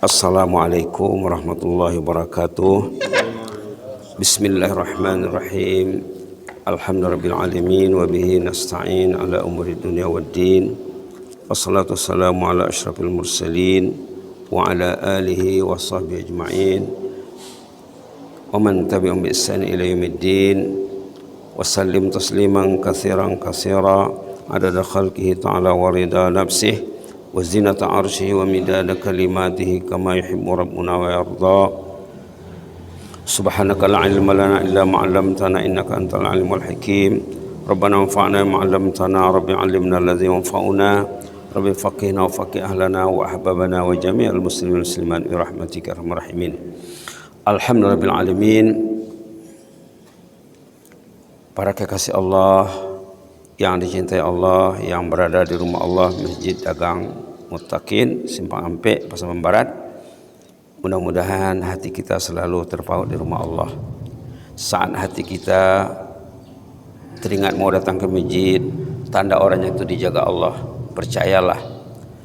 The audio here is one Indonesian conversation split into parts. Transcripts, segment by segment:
Assalamualaikum warahmatullahi wabarakatuh. Bismillahirrahmanirrahim. Alhamdulillahirrahmanirrahim. Wa bihi nasta'in ala umuri dunia waddin. Wassalatu wassalamu ala ashrafil mursalin wa ala alihi wa sahbihi ajma'in wa man tabi'um bi ihsan ila yaumiddin. Wa sallim tasliman katsiran katsira adada khalqihi ta'ala wa rida nafsihi wa zinata arsyihi wa midada kalimatihi kama yuhibbu rabbuna wa yarda. Subhanaka la ilma lana illa ma 'allamtana innaka antal alimul hakim. Rabbana anfa'na bima 'allamtana, rabbi 'allimna alladhi yanfa'una, rabbi faqihna wa faqih ahlana wa ahbabana wa jami'al muslimin muslimat bi rahmatika arhamar rahimin. Alhamdulillahil alamin. Para kekasih Allah yang dicintai Allah, yang berada di rumah Allah, Masjid Dagang Muttaqin, Simpang Ampek, Pasaman Barat. Mudah-mudahan hati kita selalu terpaut di rumah Allah. Saat hati kita teringat mau datang ke masjid, tanda orangnya itu dijaga Allah. Percayalah,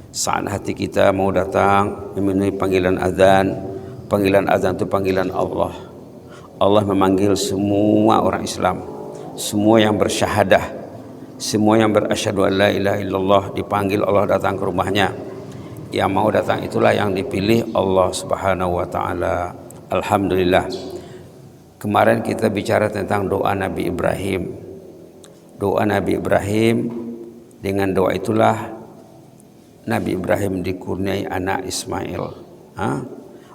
saat hati kita mau datang memenuhi panggilan azan itu panggilan Allah. Allah memanggil semua orang Islam, semua yang bersyahadah, semua yang berasyhadu an la ilaha illallah, dipanggil Allah datang ke rumahnya. Yang mau datang itulah yang dipilih Allah Subhanahu wa taala. Alhamdulillah. Kemarin kita bicara tentang doa Nabi Ibrahim. Doa Nabi Ibrahim, dengan doa itulah Nabi Ibrahim dikurniai anak Ismail.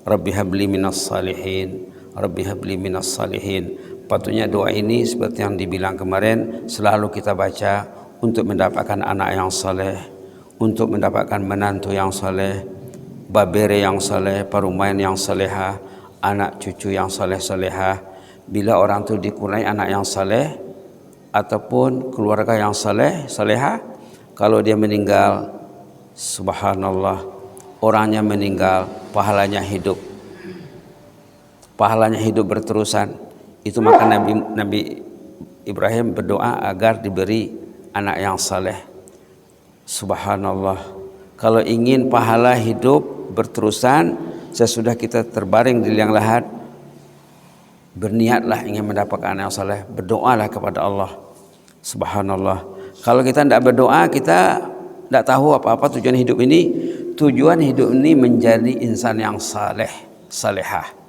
Rabbi habli minas salihin, Rabbi habli minas salihin. Patutnya doa ini seperti yang dibilang kemarin selalu kita baca untuk mendapatkan anak yang saleh, untuk mendapatkan menantu yang saleh, babere yang saleh, parumain yang salehah, anak cucu yang saleh-salehah. Bila orang itu dikurniai anak yang saleh ataupun keluarga yang saleh-salehah, kalau dia meninggal, subhanallah, orangnya meninggal, pahalanya hidup berterusan. Itu maka Nabi Ibrahim berdoa agar diberi anak yang saleh. Subhanallah. Kalau ingin pahala hidup berterusan sesudah kita terbaring di liang lahat, berniatlah ingin mendapatkan anak yang saleh, berdoalah kepada Allah. Subhanallah. Kalau kita tidak berdoa, kita tidak tahu apa-apa tujuan hidup ini. Tujuan hidup ini menjadi insan yang saleh, salehah.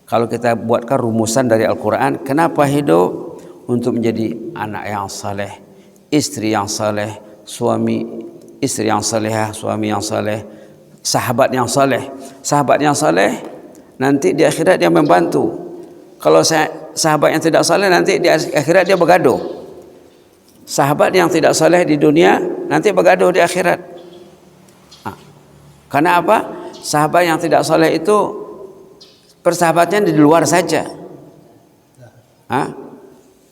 Kalau kita buatkan rumusan dari Al-Quran, kenapa hidup? Untuk menjadi anak yang saleh, istri yang saleh, istri yang salehah, suami yang saleh, sahabat yang saleh. Sahabat yang saleh nanti di akhirat dia membantu. Kalau sahabat yang tidak saleh nanti di akhirat dia bergaduh. Sahabat yang tidak saleh di dunia nanti bergaduh di akhirat. Karena apa? Sahabat yang tidak saleh itu persahabatnya di luar saja.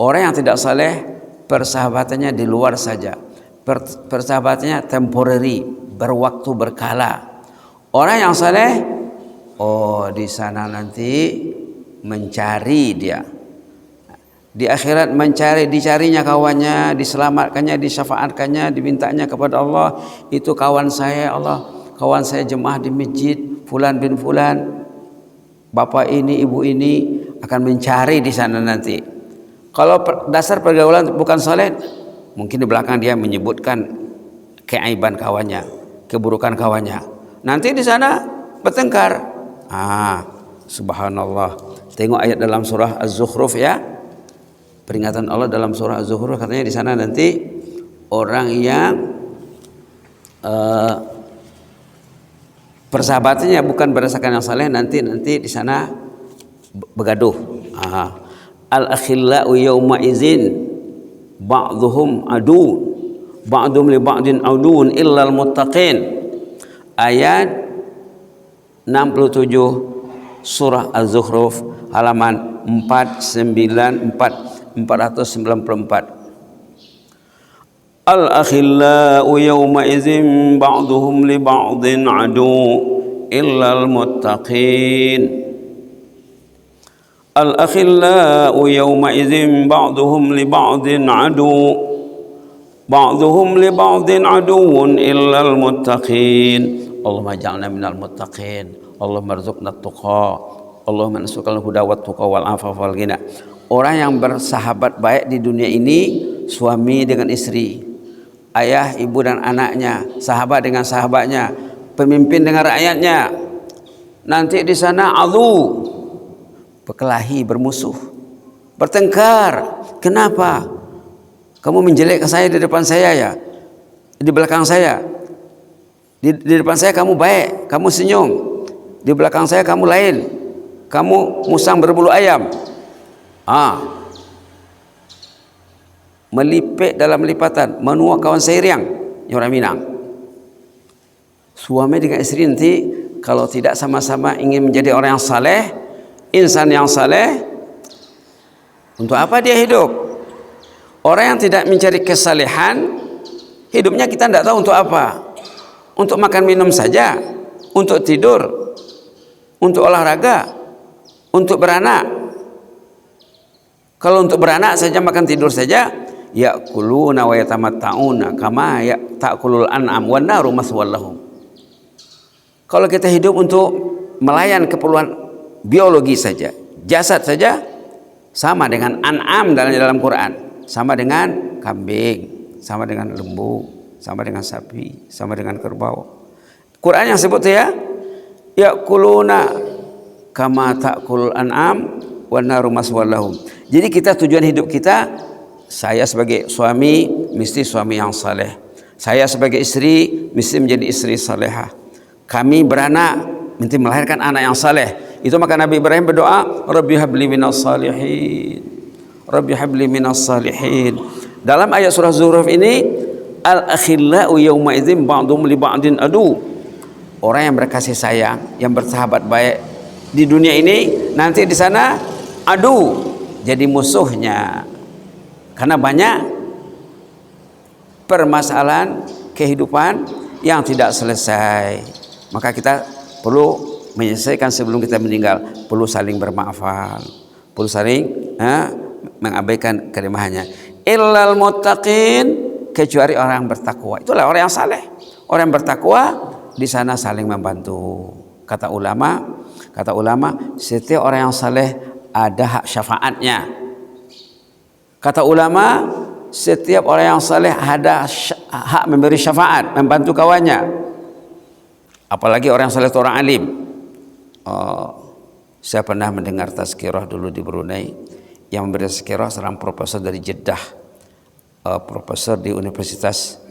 Orang yang tidak saleh persahabatannya di luar saja. Persahabatannya temporary, berwaktu berkala. Orang yang saleh, di sana nanti mencari dia. Di akhirat dicarinya kawannya, diselamatkannya, disyafaatkannya, dimintanya kepada Allah. Itu kawan saya, Allah, kawan saya jemaah di masjid, fulan bin fulan. Bapak ini, ibu ini akan mencari di sana nanti. Kalau dasar pergaulan bukan saleh, mungkin di belakang dia menyebutkan keaiban kawannya, keburukan kawannya. Nanti di sana bertengkar. Subhanallah. Tengok ayat dalam surah Az-Zukhruf ya. Peringatan Allah dalam surah Az-Zukhruf katanya di sana nanti orang yang persahabatannya bukan berdasarkan yang saleh, nanti di sana bergaduh. Al-akhillau yawma idzin ba'dhum adu ba'dhum li ba'din adun illal muttaqin. Ayat 67 surah Az-Zukhruf halaman 494. Al-akhillau yawma idzin ba'dhum li ba'din adu illal muttaqin. Al-akhillau yawma idzin ba'dhum li ba'din adu illal muttaqin. Allahumma ja'alna minal muttaqin, Allahumma rzuqna tuqa, Allahumma nas'aluka al-huda wat tuqa wal afafa wal ghina. Orang yang bersahabat baik di dunia ini, suami dengan istri, ayah, ibu dan anaknya, sahabat dengan sahabatnya, pemimpin dengan rakyatnya. Nanti di sana adu, berkelahi, bermusuh, bertengkar. Kenapa? Kamu menjelek ke saya di depan saya ya? Di belakang saya. Di depan saya kamu baik, kamu senyum. Di belakang saya kamu lain. Kamu musang berbulu ayam. Melipik dalam lipatan, menua kawan seiriang, orang Minang. Suami dengan istri nanti kalau tidak sama-sama ingin menjadi orang yang saleh, insan yang saleh, untuk apa dia hidup? Orang yang tidak mencari kesalehan, hidupnya kita tidak tahu untuk apa. Untuk makan minum saja, untuk tidur, untuk olahraga, untuk beranak. Kalau untuk beranak saja, makan tidur saja, ya'kuluna wa yatamatta'una kama ta'kulul an'am wan naru maswal lahum. Kalau kita hidup untuk melayan keperluan biologi saja, jasad saja, sama dengan an'am dalam Quran. Sama dengan kambing, sama dengan lembu, sama dengan sapi, sama dengan kerbau. Quran yang sebut ya, ya'kuluna kama ta'kulul an'am wan naru maswal lahum. Jadi kita tujuan hidup kita, saya sebagai suami mesti suami yang saleh. Saya sebagai istri mesti menjadi istri salehah. Kami beranak mesti melahirkan anak yang saleh. Itu maka Nabi Ibrahim berdoa, Rabbi habli minas salihin. Rabbi habli minas salihin. Dalam ayat surah Zuhruf ini, al-akhillau yawma idzin ba'dhum li ba'din adu. Orang yang berkasih sayang, yang bersahabat baik di dunia ini, nanti di sana adu, jadi musuhnya. Karena banyak permasalahan kehidupan yang tidak selesai. Maka kita perlu menyelesaikan sebelum kita meninggal. Perlu saling bermaafan, perlu saling mengabaikan kelemahannya. Illal muttaqin, kecuali orang yang bertakwa. Itulah orang yang saleh. Orang yang bertakwa di sana saling membantu. Kata ulama, setiap orang yang saleh ada hak syafaatnya. Kata ulama, setiap orang yang saleh ada hak memberi syafaat, membantu kawannya. Apalagi orang saleh itu orang alim. Saya pernah mendengar tazkirah dulu di Brunei. Yang memberi tazkirah seorang profesor dari Jeddah, profesor di Universitas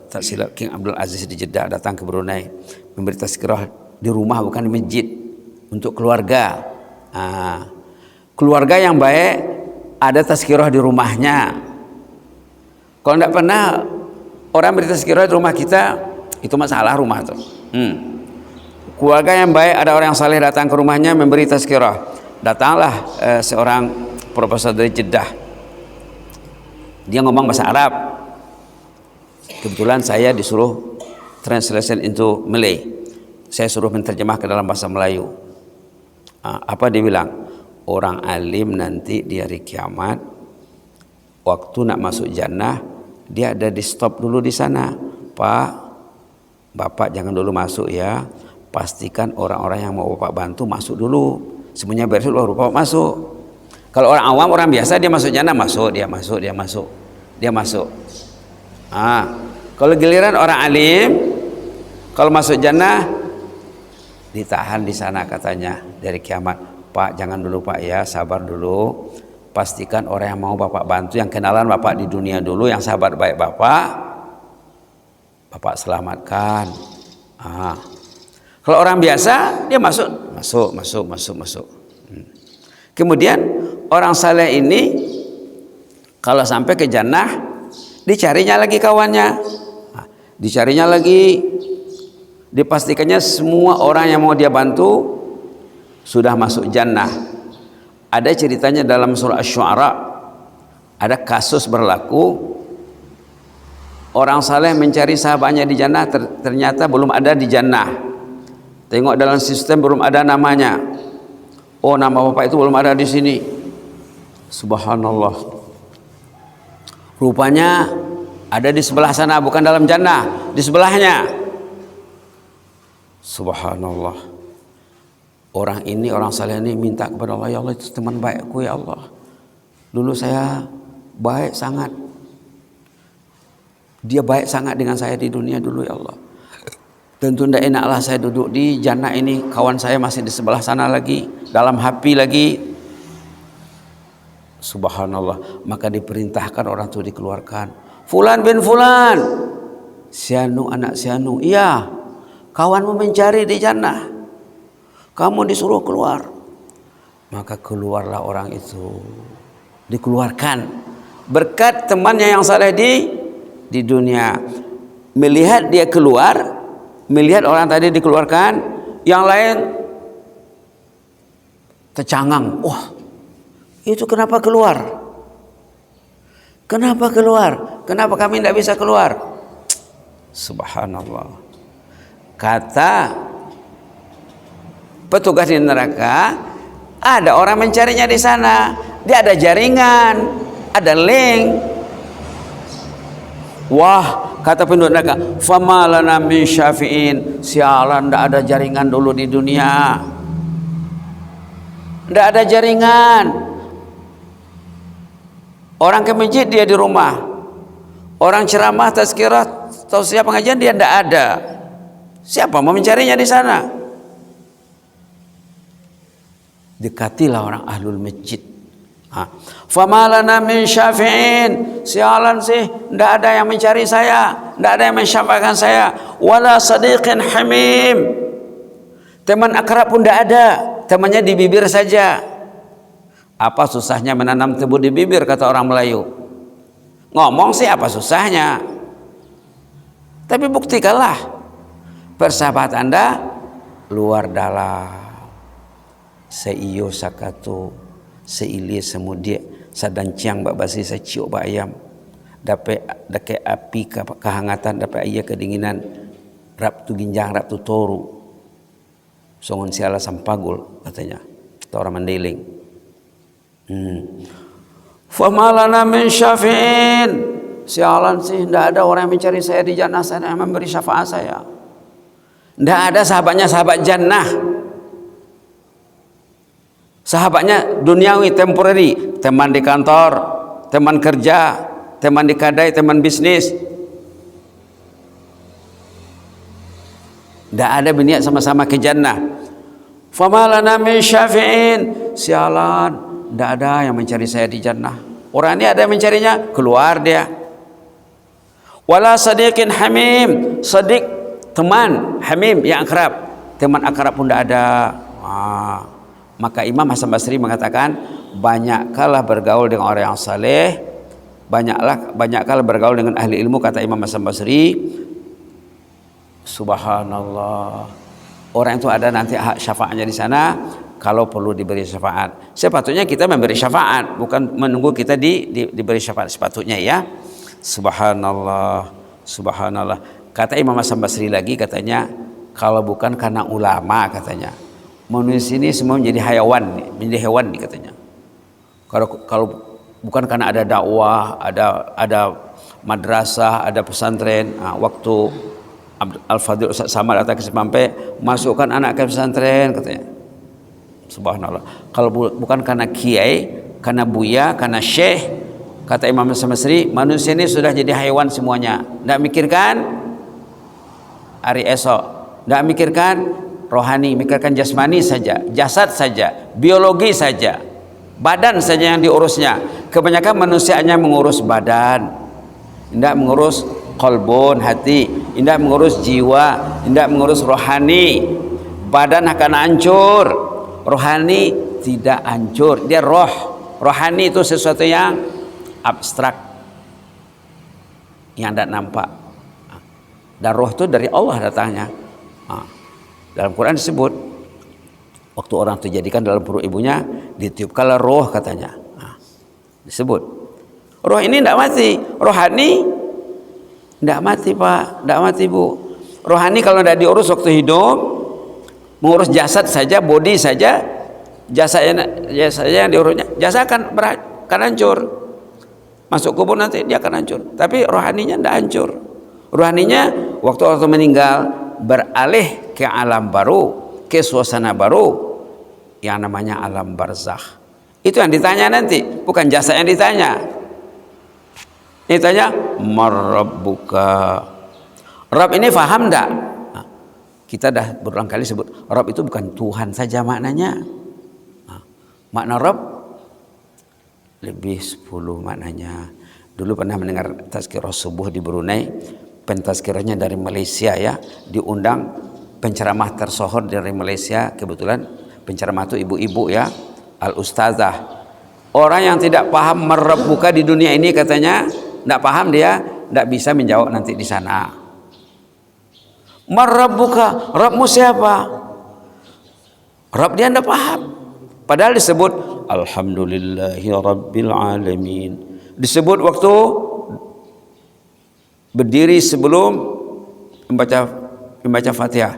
tak silap King Abdul Aziz di Jeddah, datang ke Brunei memberi tazkirah di rumah, bukan di masjid, untuk keluarga. Keluarga yang baik ada tazkirah di rumahnya. Kalau tidak pernah orang beri tazkirah di rumah kita, itu masalah rumah tuh. Keluarga yang baik ada orang yang saleh datang ke rumahnya memberi tazkirah. Datanglah seorang profesor dari Jeddah. Dia ngomong bahasa Arab. Kebetulan saya disuruh translation into Malay. Saya suruh menerjemah ke dalam bahasa Melayu. Apa dia bilang? Orang alim nanti di hari kiamat, waktu nak masuk jannah, dia ada di stop dulu di sana. Pak, Bapak jangan dulu masuk ya. Pastikan orang-orang yang mau Bapak bantu masuk dulu. Semuanya beres baru Bapak masuk. Kalau orang awam, orang biasa, dia masuk jannah, dia masuk. Kalau giliran orang alim, kalau masuk jannah ditahan di sana katanya dari kiamat. Pak, jangan dulu Pak ya, sabar dulu. Pastikan orang yang mau Bapak bantu, yang kenalan Bapak di dunia dulu, yang sahabat baik Bapak selamatkan. Kalau orang biasa, dia masuk. Kemudian orang saleh ini kalau sampai ke jannah, dicarinya lagi kawannya, dicarinya lagi, dipastikannya semua orang yang mau dia bantu sudah masuk jannah. Ada ceritanya dalam surah Asy-Syu'ara, ada kasus berlaku orang saleh mencari sahabatnya di jannah, ternyata belum ada di jannah. Tengok dalam sistem belum ada namanya. Oh, nama bapak itu belum ada di sini. Subhanallah. Rupanya ada di sebelah sana, bukan dalam jannah, di sebelahnya. Subhanallah. Orang ini, orang saleh ini minta kepada Allah, ya Allah itu teman baikku ya Allah. Dulu saya baik sangat. Dia baik sangat dengan saya di dunia dulu ya Allah. Tentu tidak enaklah saya duduk di jannah ini, kawan saya masih di sebelah sana lagi, dalam api lagi. Subhanallah. Maka diperintahkan orang itu dikeluarkan. Fulan bin Fulan, Sianu anak Sianu, iya, kawanmu mencari di jannah. Kamu disuruh keluar. Maka keluarlah orang itu. Dikeluarkan. Berkat temannya yang saleh di dunia. Melihat dia keluar, melihat orang tadi dikeluarkan, yang lain tercangang. Wah, itu kenapa keluar? Kenapa keluar? Kenapa kami tidak bisa keluar? Subhanallah. Kata petugas di neraka, ada orang mencarinya di sana. Dia ada jaringan, ada link. Wah, kata penduduk neraka, famalana min syafi'in. Sialan, tidak ada jaringan dulu di dunia. Tidak ada jaringan. Orang ke masjid dia di rumah. Orang ceramah, tazkirah, tausiah pengajian dia tidak ada. Siapa mau mencarinya di sana? Dekatilah orang ahlul masjid. Famalana min syafi'in. Sialan sih, tidak ada yang mencari saya, tidak ada yang mensyafaatkan saya. Wala sadiqin hamim. Teman akrab pun tidak ada, temannya di bibir saja. Apa susahnya menanam tebu di bibir, kata orang Melayu. Ngomong sih apa susahnya, tapi buktikanlah persahabat Anda luar dalam. Seiyo sakato, seili semudia, sadanciang bak basi saciok bak ayam. Dapat api kehangatan, dapat iya kedinginan. Rap tu ginjang, rap tu toru. Songon siala sampagul, katanya. Kata orang Mandailing. Famalana min syafi'in. Sialan sih, tidak ada orang yang mencari saya di jannah, saya yang memberi syafaat saya. Tidak ada sahabatnya sahabat jannah. Sahabatnya duniawi, temporary, teman di kantor, teman kerja, teman di kadai, teman bisnis. Tidak ada berniat sama-sama ke jannah. Famalana min syafi'in. Sialan, tidak ada yang mencari saya di jannah. Orang ini ada yang mencarinya, keluar dia. Wala sadiqin hamim. Sadiq, teman, hamim, yang akrab. Teman akrab pun tidak ada. Maka Imam Hasan Basri mengatakan, banyaklah bergaul dengan orang yang saleh, banyaklah bergaul dengan ahli ilmu, kata Imam Hasan Basri. Subhanallah. Orang itu ada nanti hak syafaatnya di sana kalau perlu diberi syafaat. Sepatutnya kita memberi syafaat, bukan menunggu kita diberi syafaat, sepatutnya ya. Subhanallah. Subhanallah. Kata Imam Hasan Basri lagi, katanya, kalau bukan karena ulama, katanya, manusia ini semua menjadi hayawan, menjadi hewan nih, katanya. Kalau bukan karena ada dakwah, ada madrasah, ada pesantren. Waktu Al-Fadhil Ustaz Samad datang ke Sepampe, masukkan anak ke pesantren, katanya. Subhanallah. Kalau bukan karena kiai, karena buya, karena syekh, kata Imam Hasan Basri, manusia ini sudah jadi hewan semuanya. Tidak mikirkan hari esok, tidak mikirkan rohani, mikirkan jasmani saja, jasad saja, biologi saja, badan saja yang diurusnya. Kebanyakan manusia hanya mengurus badan, tidak mengurus qalbun, hati, tidak mengurus jiwa, tidak mengurus rohani. Badan akan hancur, rohani tidak hancur. Dia roh. Rohani itu sesuatu yang abstrak, yang tidak nampak. Dan roh itu dari Allah datangnya. Dalam Quran disebut, waktu orang terjadikan dalam perut ibunya, ditiupkanlah roh, katanya. Disebut roh ini tidak mati. Rohani tidak mati, Pak, tidak mati, Bu. Rohani kalau tidak diurus waktu hidup, mengurus jasad saja, body saja, jasanya yang diurusnya, jasa akan hancur. Masuk kubur nanti dia akan hancur. Tapi rohaninya tidak hancur. Rohaninya waktu orang meninggal, beralih ke alam baru, ke suasana baru yang namanya alam barzakh. Itu yang ditanya nanti, bukan jasa yang ditanya. Ditanya marrabbuka. Rabb ini faham enggak? Nah, kita dah berulang kali sebut Rabb itu bukan Tuhan saja maknanya. Nah, makna Rabb lebih 10 maknanya. Dulu pernah mendengar tazkirah subuh di Brunei, pentazkirahnya dari Malaysia ya, diundang penceramah tersohor dari Malaysia, kebetulan penceramah itu ibu-ibu ya, al-ustazah. Orang yang tidak paham marrabbuka di dunia ini katanya, tidak paham dia, tidak bisa menjawab nanti di sana. Marrabbuka, Rabbmu siapa? Rabb dia tidak paham. Padahal disebut alhamdulillahi rabbil alamin. Disebut waktu berdiri sebelum membaca Fatihah.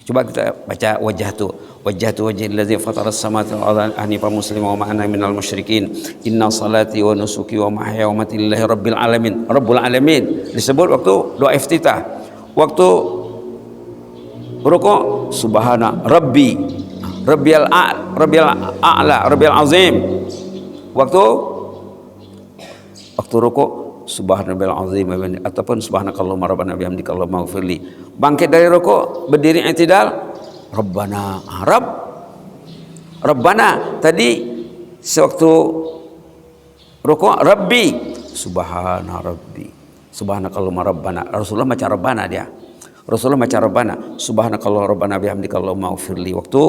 Coba kita baca wajhatu wajhil ladzi fatara as-samawati wal arda hanifan musliman wa ma ana minal musyrikin. Inna salati wa nusuki wa mahyaya wa mamati lillahi rabbil alamin. Rabbul alamin disebut waktu doa iftitah. Waktu rukuk subhana rabbi rabbiyal a'la rabbiyal azim. Waktu rukuk subhanallahil azim ataupun subhanakallahumma rabbana bihamdika allahumma ighfirli. Bangkit dari rukuk, berdiri i'tidal, rabbana rabbana tadi sewaktu rukuk rabbi subhana rabbi subhanakallahumma rabbana. Rasulullah baca rabbana dia. Rasulullah baca rabbana subhanakallahumma rabbana bihamdika allahumma ighfirli waktu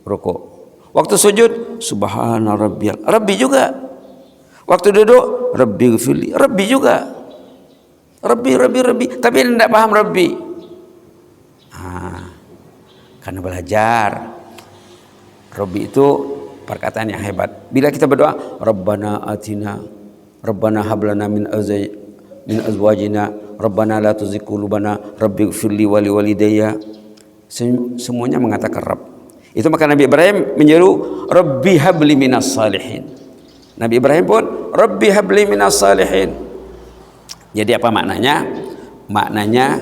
rukuk. Waktu sujud subhana rabbiyal rabbi juga. Waktu duduk rabbi ighfirli rabbi juga. Rabbi tapi tidak paham rabbi. Karena belajar rabbi itu perkataan yang hebat. Bila kita berdoa rabbana atina rabbana hablana min azwajina rabbana la tuzigh qulubana rabbi ighfirli wa liwalidayya, semuanya mengatakan rabb. Itu maka Nabi Ibrahim menyeru rabbi habli minas salihin. Nabi Ibrahim pun rabbi habli minas salihin. Jadi apa maknanya? Maknanya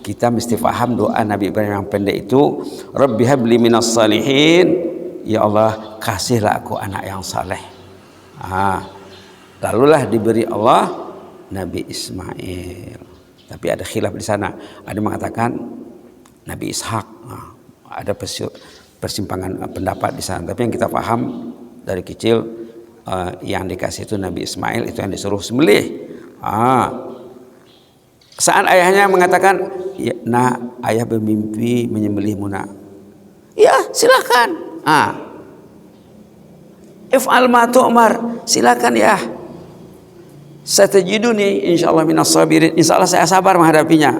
kita mesti faham doa Nabi Ibrahim yang pendek itu, rabbi habli minas salihin, ya Allah kasihlah aku anak yang saleh. Lalulah diberi Allah Nabi Ismail. Tapi ada khilaf di sana. Ada mengatakan Nabi Ishak. Ada persimpangan pendapat di sana. Tapi yang kita paham dari kecil, yang dikasih itu Nabi Ismail, itu yang disuruh sembelih. Saat ayahnya mengatakan, ya, nak, ayah bermimpi menyembelihmu nak. Ya silakan. If'al ma tu'mar, silakan ya. Satajiduni insyaallah minas sabirin. Insyaallah saya sabar menghadapinya.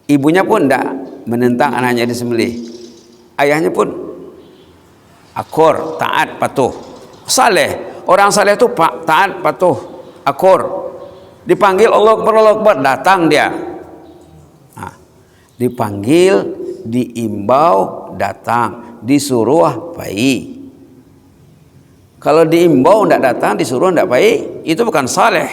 Ibunya pun tidak menentang anaknya disembelih. Ayahnya pun akur, taat, patuh, saleh. Orang saleh itu taat, patuh, akur. Dipanggil Allah Akbar, datang dia. Dipanggil, diimbau, datang. Disuruh baik. Kalau diimbau tidak datang, disuruh tidak baik, itu bukan saleh.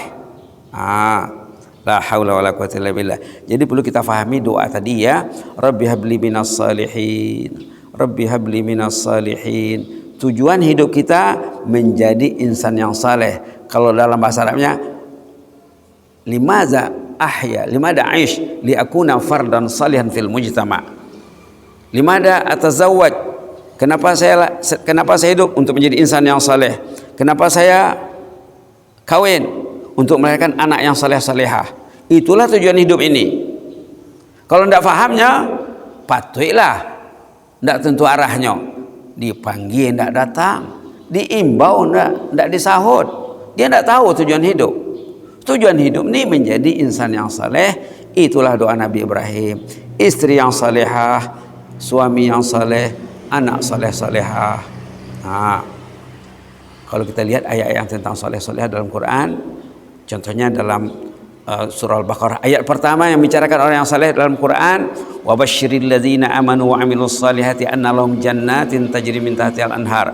La haula wala quwwata illa billah. Jadi perlu kita fahami doa tadi ya, rabbi habli minas salihin, rabbi habli minas salihin. Tujuan hidup kita menjadi insan yang saleh. Kalau dalam bahasa Arabnya, limaza aish li akuna fardan salihan fil mujtama. Limada atazawwaj, kenapa saya hidup? Untuk menjadi insan yang saleh. Kenapa saya kawin? Untuk melahirkan anak yang saleh-salehah. Itulah tujuan hidup ini. Kalau tidak fahamnya, patuhilah. Tidak tentu arahnya. Dipanggil tidak datang, diimbau tidak disahut. Dia tidak tahu tujuan hidup. Tujuan hidup ini menjadi insan yang saleh. Itulah doa Nabi Ibrahim. Istri yang salehah, suami yang saleh, anak saleh-salehah. Kalau kita lihat ayat-ayat tentang saleh-salehah dalam Quran, contohnya dalam surah Al-Baqarah ayat pertama yang bicarakan orang yang saleh dalam Quran, wa basyiril ladzina amanu wa amilus salihati anna lahum jannatin tajri min tahtihal anhar,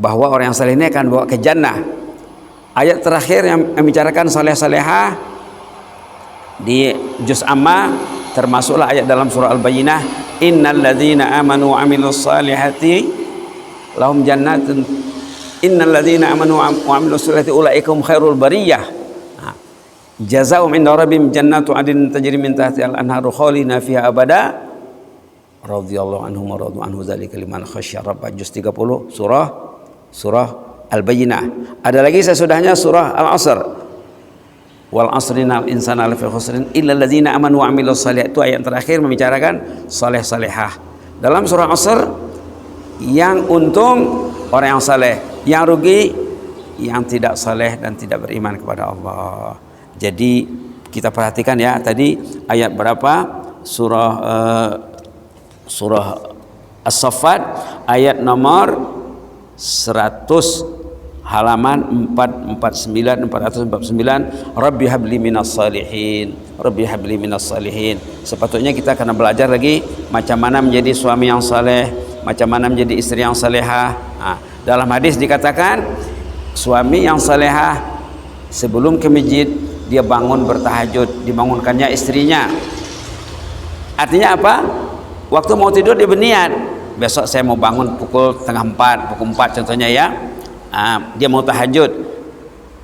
bahwa orang yang saleh ini akan bawa ke jannah. Ayat terakhir yang membicarakan saleh-salehah, di juz amma termasuklah ayat dalam surah Al-Bayyinah, innal ladzina amanu wa amilus salihati lahum jannatun innal ladzina amanu wa amilus salihati ulaikum khairul bariyah jazaa'um inda rabbihim jannatu adnin tajri min tahtiha al-anharu khalidina fiha abada radhiyallahu anhum wa radu anhu dzalika liman khasyya rabbah. Juz 30 surah Al-Bayyinah. Ada lagi sesudahnya surah Al-Asr, wal asri innal insana lafi khusrin illa alladzina amanu wa amilus shalihat. Itu ayat terakhir membicarakan saleh salehah. Dalam surah Asr, yang untung orang yang saleh, yang rugi yang tidak saleh dan tidak beriman kepada Allah. Jadi kita perhatikan ya, tadi ayat berapa? Surah As-Saffat ayat nomor 100 halaman 449 Rabbi habli minas salihin, Rabbi habli minas salihin. Sepatutnya kita kena belajar lagi macam mana menjadi suami yang saleh, macam mana menjadi istri yang salehah. Dalam hadis dikatakan suami yang salehah sebelum ke masjid dia bangun bertahajud, dibangunkannya istrinya. Artinya apa? Waktu mau tidur dia berniat, besok saya mau bangun pukul 3:30, pukul 4 contohnya ya. Dia mau tahajud,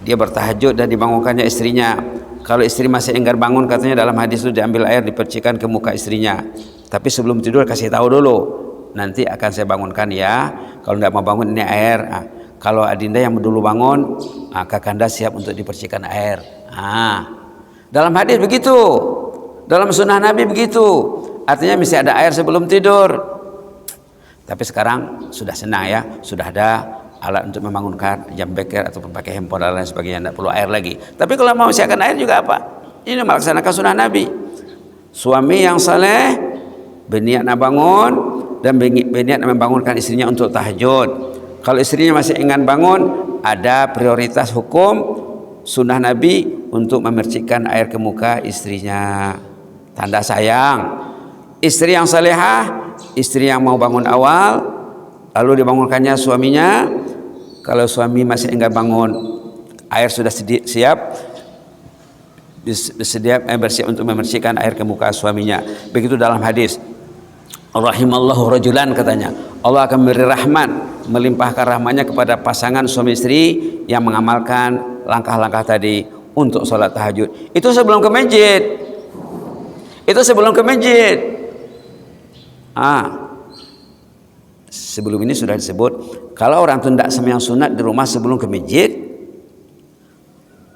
dia bertahajud dan dibangunkannya istrinya. Kalau istri masih enggan bangun, katanya dalam hadis itu diambil air dipercikan ke muka istrinya. Tapi sebelum tidur kasih tahu dulu, nanti akan saya bangunkan ya. Kalau tidak mau bangun ini air. Kalau adinda yang dulu bangun, kakanda siap untuk dipercikan air. Dalam hadis begitu, dalam sunnah Nabi begitu. Artinya mesti ada air sebelum tidur. Tapi sekarang sudah senang ya, sudah ada alat untuk membangunkan, jam beker atau pakai handphone dan lain sebagainya, tidak perlu air lagi. Tapi kalau mau siapkan air juga apa? Ini melaksanakan sunnah Nabi. Suami yang saleh berniat nak bangun dan berniat membangunkan istrinya untuk tahajud. Kalau istrinya masih ingin bangun, ada prioritas hukum sunnah Nabi untuk memercikkan air ke muka istrinya, tanda sayang. Istri yang salehah, istri yang mau bangun awal, lalu dibangunkannya suaminya. Kalau suami masih enggan bangun, air sudah siap, bersiap untuk memercikkan air ke muka suaminya. Begitu dalam hadis, rahimallahu rajulan, katanya Allah akan memberi rahmat, melimpahkan rahmatnya kepada pasangan suami istri yang mengamalkan langkah-langkah tadi untuk sholat tahajud. Itu sebelum ke masjid. Itu sebelum ke masjid. Sebelum ini sudah disebut, kalau orang itu tidak sembahyang sunat di rumah sebelum ke masjid,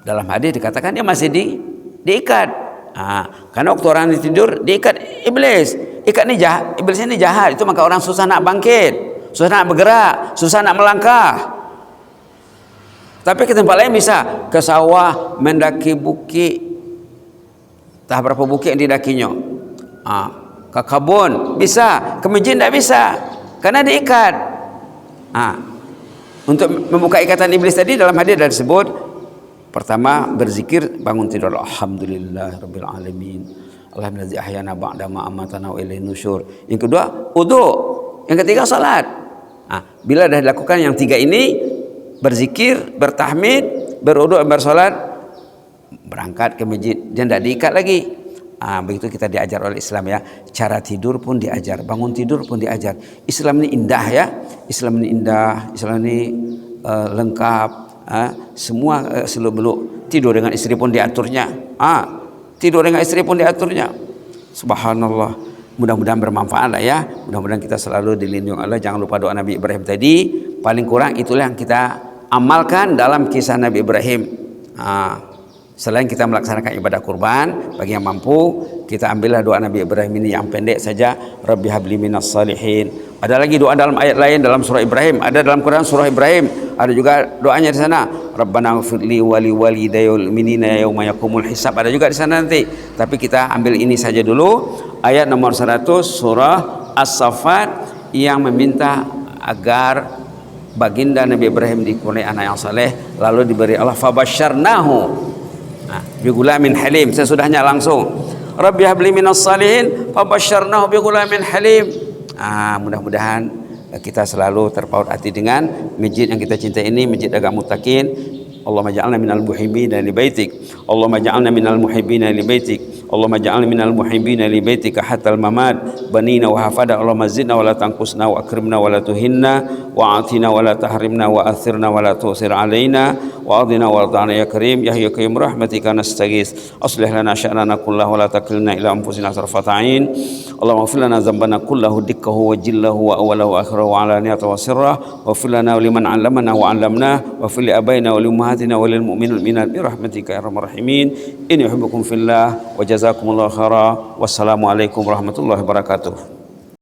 dalam hadis dikatakan dia masih diikat. Karena waktu orang tidur diikat iblis. Ikat ini jahat, iblis ini jahat. Itu maka orang susah nak bangkit, susah nak bergerak, susah nak melangkah. Tapi ke tempat lain bisa, ke sawah, mendaki bukit. Entah berapa bukit yang didakinya. Ke kebun bisa, ke masjid tidak bisa karena diikat. Untuk membuka ikatan iblis tadi dalam hadis ada disebut, pertama berzikir bangun tidur, alhamdulillah rabbil alamin, alhamdulillah ahyana ba'da ma amatana wa ilaihi nusyur. Yang kedua wudu, yang ketiga salat. Bila dah dilakukan yang tiga ini, berzikir, bertahmid, berwudu, bersalat, berangkat ke masjid, dan tidak diikat lagi. Begitu kita diajar oleh Islam ya. Cara tidur pun diajar, bangun tidur pun diajar. Islam ini indah ya. Islam ini indah, Islam ini lengkap. Semua seluk-beluk. Tidur dengan istri pun diaturnya. Tidur dengan istri pun diaturnya. Subhanallah. Mudah-mudahan bermanfaat lah ya. Mudah-mudahan kita selalu dilindungi Allah. Jangan lupa doa Nabi Ibrahim tadi. Paling kurang itulah yang kita amalkan dalam kisah Nabi Ibrahim. Selain kita melaksanakan ibadah kurban, bagi yang mampu, kita ambillah doa Nabi Ibrahim ini yang pendek saja, Rabbi habli minas salihin. Ada lagi doa dalam ayat lain dalam surah Ibrahim, ada dalam Quran surah Ibrahim, ada juga doanya di sana, Rabbana ighfirli wa li walidayya wal mu'minina yauma yaqumul hisab, ada juga di sana nanti. Tapi kita ambil ini saja dulu, ayat nomor 100 surah As-Saffat yang meminta agar baginda Nabi Ibrahim dikurniai anak yang saleh, lalu diberi Allah fabasyarnahu bigulamin halim. Sesudahnya langsung Rabbi habli minas salihin fabasyarnahu bigulamin halim. Mudah-mudahan kita selalu terpaut hati dengan masjid yang kita cintai ini, masjid agak muttaqin. Allahumma ja'alna minal muhibbina li baitik, Allahumma ja'alna minal muhibbina li baitik. Allahumma ja'alna minal muhibbina li baitika hatal mamat banina wa hafada. Allahumma zidna wa la tanqusna wa akrimna wa la tuhinna wa atina wa la tahrimna wa athirna wa la tusir alaina wa adina wa arda'na ya karim ya hayyu qayyum rahmatika nastaghis. Aslih lana sya'nana kullahu wa la takilna ila anfusina tarfata ain. Allahumma ighfir lana dhanbana kullahu dikkahu wa jillahu wa awwalahu wa akhirahu wa alaniyatahu wa sirrahu wa ighfir lana wa liman 'allamana wa 'allamna wa ighfir li abaina wa li ummahatina wa lil mu'minina bi rahmatika ya arhamar rahimin. Inni uhibbukum fillah wa jazakumullahu khairan. Wassalamu alaikum warahmatullahi wabarakatuh.